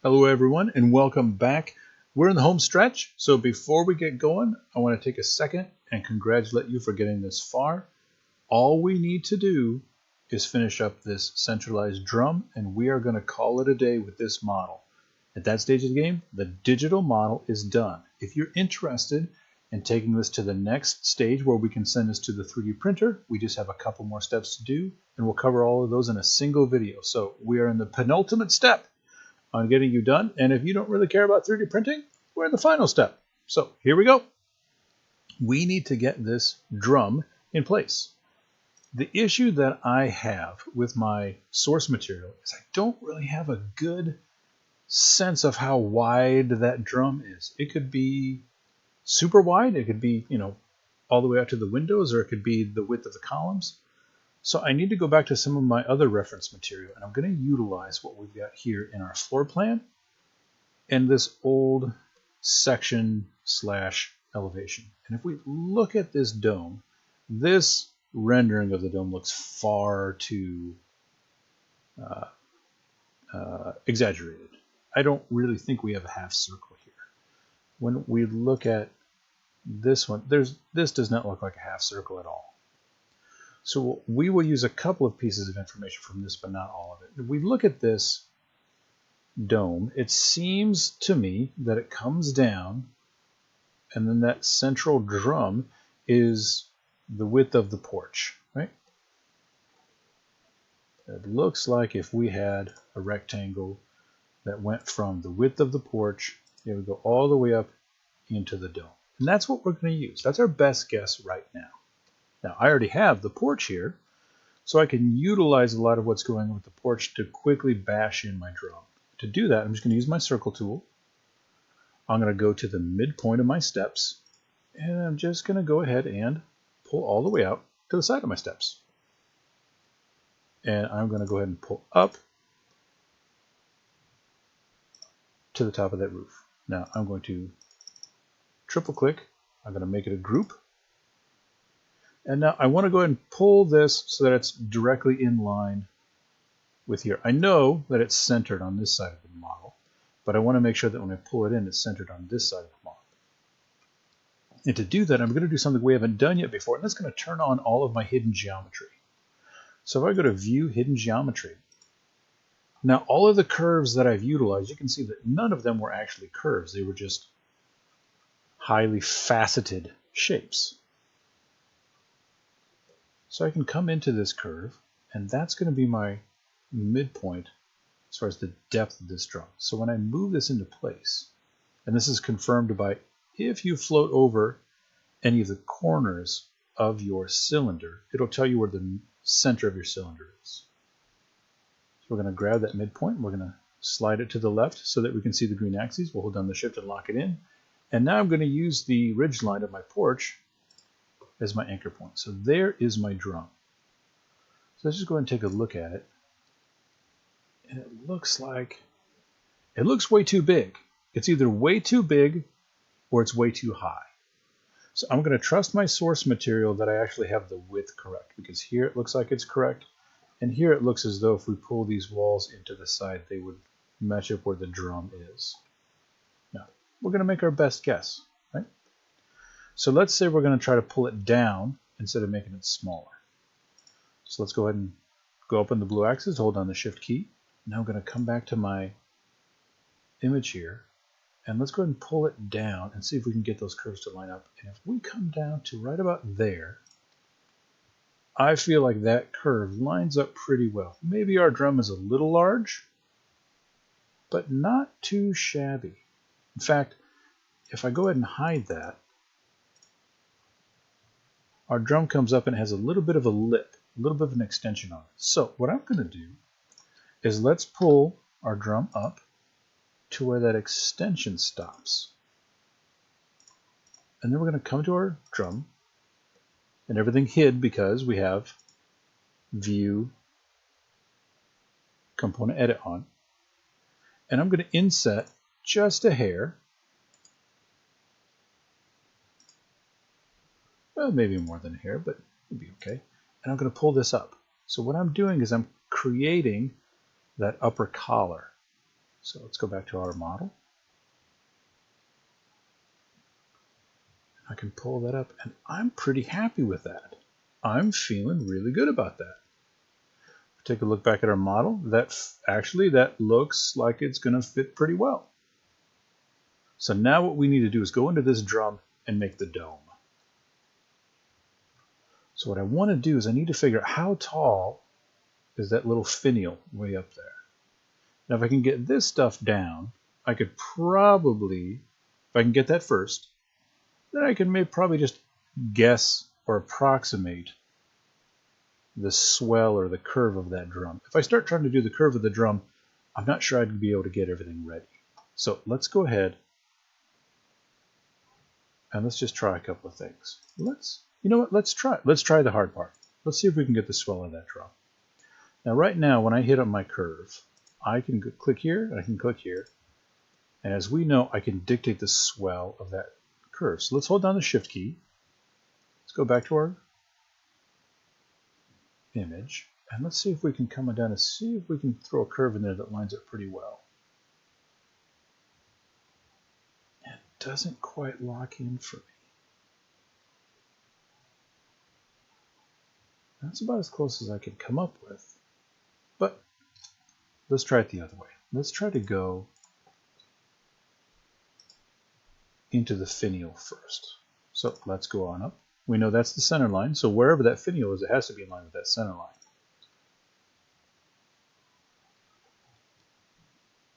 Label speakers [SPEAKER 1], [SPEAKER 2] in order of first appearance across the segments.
[SPEAKER 1] Hello everyone and welcome back. We're in the home stretch, so before we get going, I want to take a second and congratulate you for getting this far. All we need to do is finish up this centralized drum, and we are going to call it a day with this model. At that stage of the game, the digital model is done. If you're interested in taking this to the next stage where we can send this to the 3D printer, we just have a couple more steps to do, and we'll cover all of those in a single video. So we are in the penultimate step on getting you done, and if you don't really care about 3D printing, we're in the final step. So here we go. We need to get this drum in place. The issue that I have with my source material is I don't really have a good sense of how wide that drum is. It could be super wide, it could be, all the way out to the windows, or it could be the width of the columns. So I need to go back to some of my other reference material, and I'm going to utilize what we've got here in our floor plan and this old section / elevation. And if we look at this dome, this rendering of the dome looks far too exaggerated. I don't really think we have a half circle here. When we look at this one, this does not look like a half circle at all. So we will use a couple of pieces of information from this, but not all of it. If we look at this dome, it seems to me that it comes down, and then that central drum is the width of the porch, right? It looks like if we had a rectangle that went from the width of the porch, it would go all the way up into the dome. And that's what we're going to use. That's our best guess right now. Now, I already have the porch here, so I can utilize a lot of what's going on with the porch to quickly bash in my drum. To do that, I'm just going to use my circle tool. I'm going to go to the midpoint of my steps, and I'm just going to go ahead and pull all the way out to the side of my steps. And I'm going to go ahead and pull up to the top of that roof. Now, I'm going to triple click. I'm going to make it a group. And now I want to go ahead and pull this so that it's directly in line with here. I know that it's centered on this side of the model, but I want to make sure that when I pull it in, it's centered on this side of the model. And to do that, I'm going to do something we haven't done yet before, and that's going to turn on all of my hidden geometry. So if I go to View, Hidden Geometry, now all of the curves that I've utilized, you can see that none of them were actually curves. They were just highly faceted shapes. So I can come into this curve, and that's going to be my midpoint as far as the depth of this drum. So when I move this into place, and this is confirmed by if you float over any of the corners of your cylinder, it'll tell you where the center of your cylinder is. So we're going to grab that midpoint, and we're going to slide it to the left so that we can see the green axes. We'll hold down the shift and lock it in. And now I'm going to use the ridge line of my porch as my anchor point. So there is my drum. So let's just go ahead and take a look at it. And it looks way too big. It's either way too big or it's way too high. So I'm going to trust my source material that I actually have the width correct, because here it looks like it's correct, and here it looks as though if we pull these walls into the side, they would match up where the drum is. Now, we're going to make our best guess, right? So let's say we're going to try to pull it down instead of making it smaller. So let's go ahead and go up on the blue axis, hold down the shift key. Now I'm going to come back to my image here, and let's go ahead and pull it down and see if we can get those curves to line up. And if we come down to right about there, I feel like that curve lines up pretty well. Maybe our drum is a little large, but not too shabby. In fact, if I go ahead and hide that, our drum comes up and has a little bit of a lip, a little bit of an extension on it. So what I'm going to do is let's pull our drum up to where that extension stops. And then we're going to come to our drum, and everything hid because we have View, Component Edit on. And I'm going to inset just a hair. Well, maybe more than a hair, but it'll be okay. And I'm going to pull this up. So what I'm doing is I'm creating that upper collar. So let's go back to our model. I can pull that up, and I'm pretty happy with that. I'm feeling really good about that. Take a look back at our model. That looks like it's going to fit pretty well. So now what we need to do is go into this drum and make the dome. So what I want to do is I need to figure out how tall is that little finial way up there. Now if I can get this stuff down, I could probably, if I can get that first, then I can probably just guess or approximate the swell or the curve of that drum. If I start trying to do the curve of the drum, I'm not sure I'd be able to get everything ready. So let's go ahead and let's just try a couple of things. You know what, let's try the hard part. Let's see if we can get the swell of that drum. Now right now when I hit on my curve, I can click here and I can click here. And as we know, I can dictate the swell of that curve. So let's hold down the Shift key. Let's go back to our image, and let's see if we can come down and see if we can throw a curve in there that lines up pretty well. It doesn't quite lock in for me. That's about as close as I can come up with. But let's try it the other way. Let's try to go into the finial first. So let's go on up. We know that's the center line, so wherever that finial is, it has to be in line with that center line.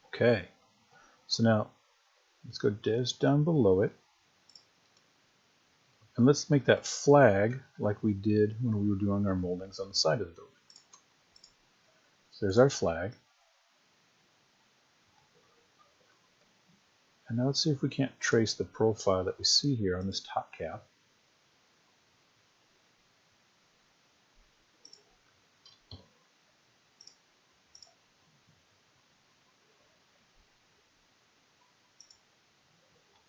[SPEAKER 1] Okay, so now let's go just down below it, and let's make that flag like we did when we were doing our moldings on the side of the building. So there's our flag. And now let's see if we can't trace the profile that we see here on this top cap.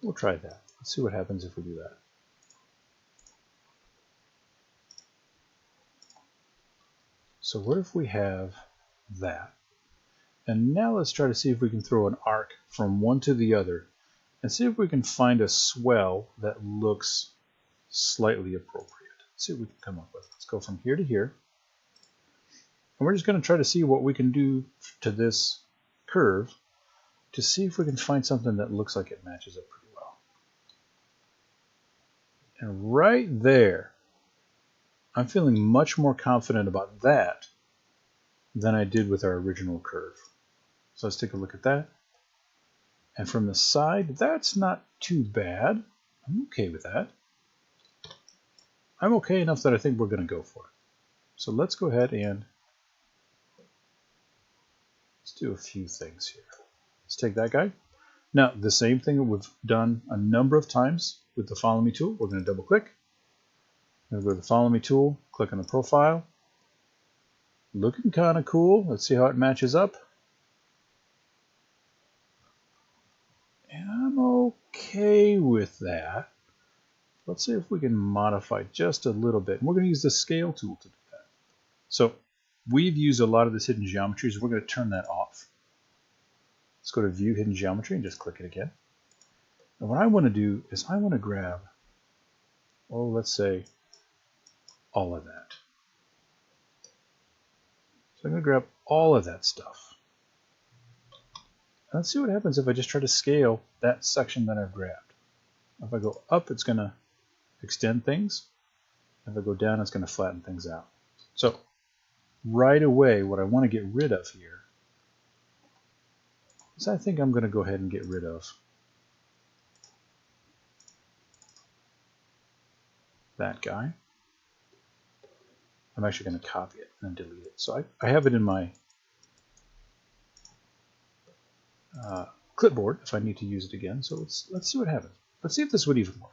[SPEAKER 1] We'll try that. Let's see what happens if we do that. So what if we have that? And now let's try to see if we can throw an arc from one to the other and see if we can find a swell that looks slightly appropriate. Let's see what we can come up with. Let's go from here to here. And we're just going to try to see what we can do to this curve to see if we can find something that looks like it matches up pretty well. And right there, I'm feeling much more confident about that than I did with our original curve. So let's take a look at that. And from the side, that's not too bad. I'm okay with that. I'm okay enough that I think we're going to go for it. So let's go ahead and let's do a few things here. Let's take that guy. Now, the same thing that we've done a number of times with the Follow Me tool. We're going to double click. I'm going to go to the Follow Me tool, click on the profile. Looking kind of cool. Let's see how it matches up. And I'm okay with that. Let's see if we can modify just a little bit. And we're going to use the Scale tool to do that. So we've used a lot of this hidden geometry, so we're going to turn that off. Let's go to View Hidden Geometry and just click it again. And what I want to do is I want to grab, oh, let's say, all of that. So I'm going to grab all of that stuff. And let's see what happens if I just try to scale that section that I've grabbed. If I go up, it's going to extend things. If I go down, it's going to flatten things out. So right away, what I want to get rid of here is I think I'm going to go ahead and get rid of that guy. I'm actually going to copy it and delete it. So I have it in my clipboard if I need to use it again. So let's see what happens. Let's see if this would even work.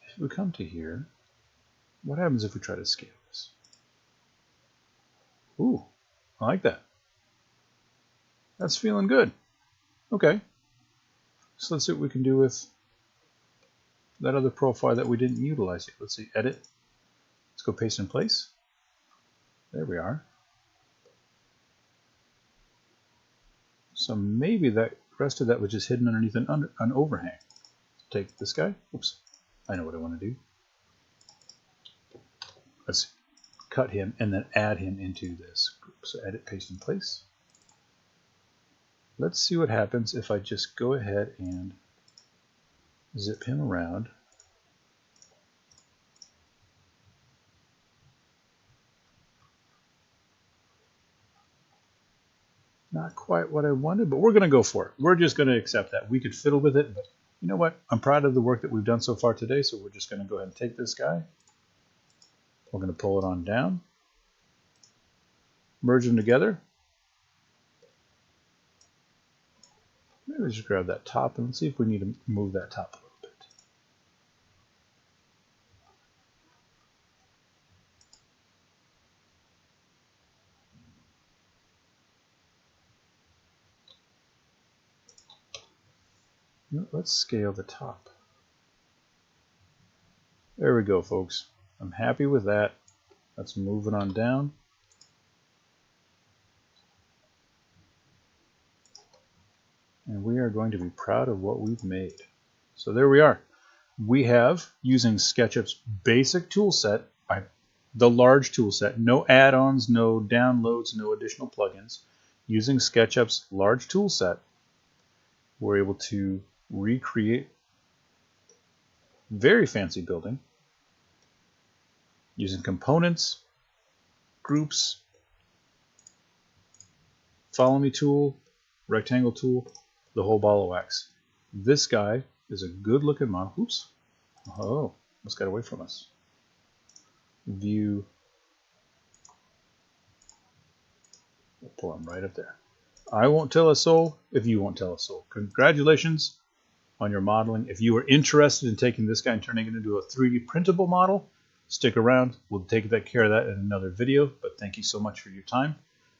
[SPEAKER 1] If we come to here, what happens if we try to scale this? Ooh, I like that. That's feeling good. Okay. So let's see what we can do with that other profile that we didn't utilize yet. Let's see, edit. Let's go paste in place. There we are. So maybe that rest of that was just hidden underneath an overhang. Take this guy. Oops. I know what I want to do. Let's cut him and then add him into this group. So edit, paste in place. Let's see what happens if I just go ahead and zip him around. Not quite what I wanted, but we're going to go for it. We're just going to accept that. We could fiddle with it, but you know what? I'm proud of the work that we've done so far today, so we're just going to go ahead and take this guy. We're going to pull it on down, merge them together. Maybe just grab that top and let's see if we need to move that top a little bit. Let's scale the top. There we go, folks. I'm happy with that. Let's move it on down. And we are going to be proud of what we've made. So there we are. We have, using SketchUp's basic tool set, the large tool set, no add-ons, no downloads, no additional plugins. Using SketchUp's large tool set, we're able to recreate very fancy building using components, groups, follow me tool, rectangle tool, the whole ball of wax. This guy is a good looking model. Oops. Oh, almost got away from us. View. We'll pull him right up there. I won't tell a soul if you won't tell a soul. Congratulations on your modeling. If you are interested in taking this guy and turning it into a 3D printable model, stick around. We'll take care of that in another video, but thank you so much for your time.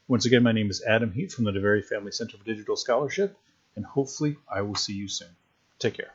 [SPEAKER 1] Once again, my name is Adam Heat from the DeVere Family Center for Digital Scholarship, and hopefully I will see you soon. Take care.